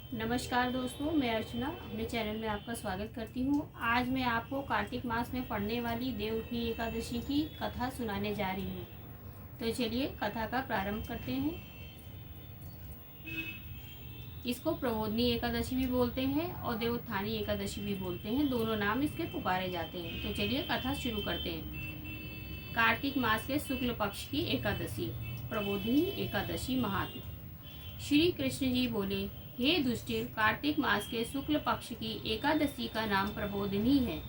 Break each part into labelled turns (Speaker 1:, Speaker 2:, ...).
Speaker 1: नमस्कार दोस्तों, मैं अर्चना अपने चैनल में आपका स्वागत करती हूँ। आज मैं आपको कार्तिक मास में पड़ने वाली देवउठनी एकादशी की कथा सुनाने जा रही हूँ। तो चलिए कथा का प्रारंभ करते हैं। इसको प्रबोधनी एकादशी भी बोलते हैं और देवोत्थानी एकादशी भी बोलते हैं। दोनों नाम इसके पुकारे जाते हैं। तो चलिए कथा शुरू करते हैं। कार्तिक मास के शुक्ल पक्ष की एकादशी, प्रबोधनी एकादशी महात्म्य। श्री कृष्ण जी बोले, हे दुष्टिर, कार्तिक मास के शुक्ल पक्ष की एकादशी का नाम प्रबोधनी है।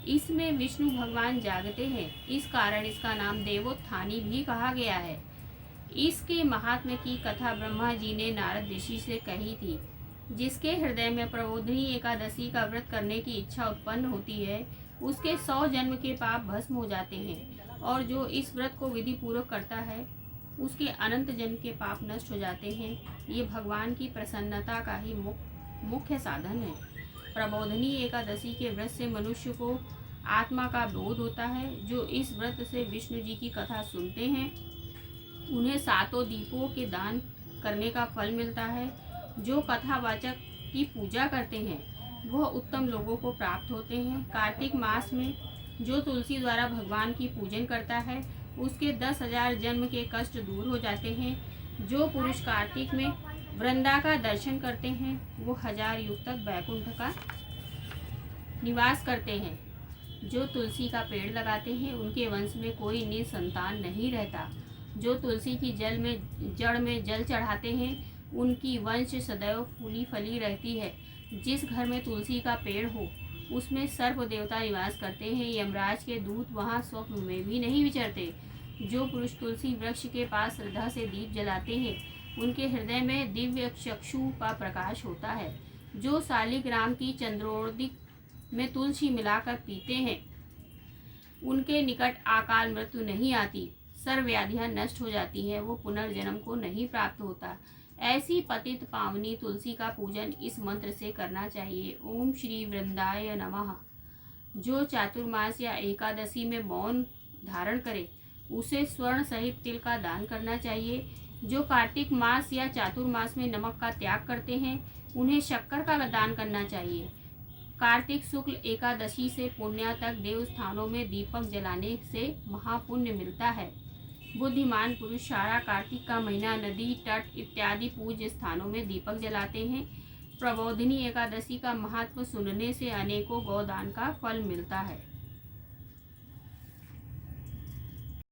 Speaker 1: इसमें विष्णु भगवान जागते हैं, इस कारण इसका नाम देवोत्थानी भी कहा गया है। इसके महात्म्य की कथा ब्रह्मा जी ने नारद ऋषि से कही थी। जिसके हृदय में प्रबोधनी एकादशी का व्रत करने की इच्छा उत्पन्न होती है, उसके 100 जन्म के पाप भस्म हो जाते हैं, और जो इस व्रत को विधि पूर्वक करता है उसके अनंत जन्म के पाप नष्ट हो जाते हैं। ये भगवान की प्रसन्नता का ही मुख्य साधन है। प्रबोधनी एकादशी के व्रत से मनुष्य को आत्मा का बोध होता है। जो इस व्रत से विष्णु जी की कथा सुनते हैं उन्हें 7 दीपों के दान करने का फल मिलता है। जो कथावाचक की पूजा करते हैं वह उत्तम लोगों को प्राप्त होते हैं। कार्तिक मास में जो तुलसी द्वारा भगवान की पूजन करता है उसके 10,000 जन्म के कष्ट दूर हो जाते हैं। जो पुरुष कार्तिक में वृंदा का दर्शन करते हैं वो 1000 युग तक वैकुंठ का निवास करते हैं। जो तुलसी का पेड़ लगाते हैं उनके वंश में कोई निसंतान नहीं रहता। जो तुलसी की जड़ में जल चढ़ाते हैं उनकी वंश सदैव फूली फली रहती है। जिस घर में तुलसी का पेड़ हो उसमें सर्प देवता निवास करते हैं। यमराज के दूत वहाँ स्वप्न में भी नहीं विचरते। जो पुरुष तुलसी वृक्ष के पास श्रद्धा से दीप जलाते हैं उनके हृदय में दिव्य चक्षु का प्रकाश होता है। जो शालिग्राम की चंद्रोदित में तुलसी मिलाकर पीते हैं उनके निकट अकाल मृत्यु नहीं आती, सर्व व्याधियां नष्ट हो जाती है, वो पुनर्जन्म को नहीं प्राप्त होता। ऐसी पतित पावनी तुलसी का पूजन इस मंत्र से करना चाहिए। ओम श्री वृंदाय नमः। जो चातुर्मास या एकादशी में मौन धारण करे उसे स्वर्ण सहित तिल का दान करना चाहिए। जो कार्तिक मास या चातुर्मास में नमक का त्याग करते हैं उन्हें शक्कर का दान करना चाहिए। कार्तिक शुक्ल एकादशी से पुण्य तक देव स्थानों में दीपक जलाने से महापुण्य मिलता है। बुद्धिमान पुरुष सारा कार्तिक का महीना नदी, तट इत्यादि पूज्य स्थानों में दीपक जलाते हैं। प्रबोधनी एकादशी का महत्व सुनने से अनेकों गौदान का फल मिलता है।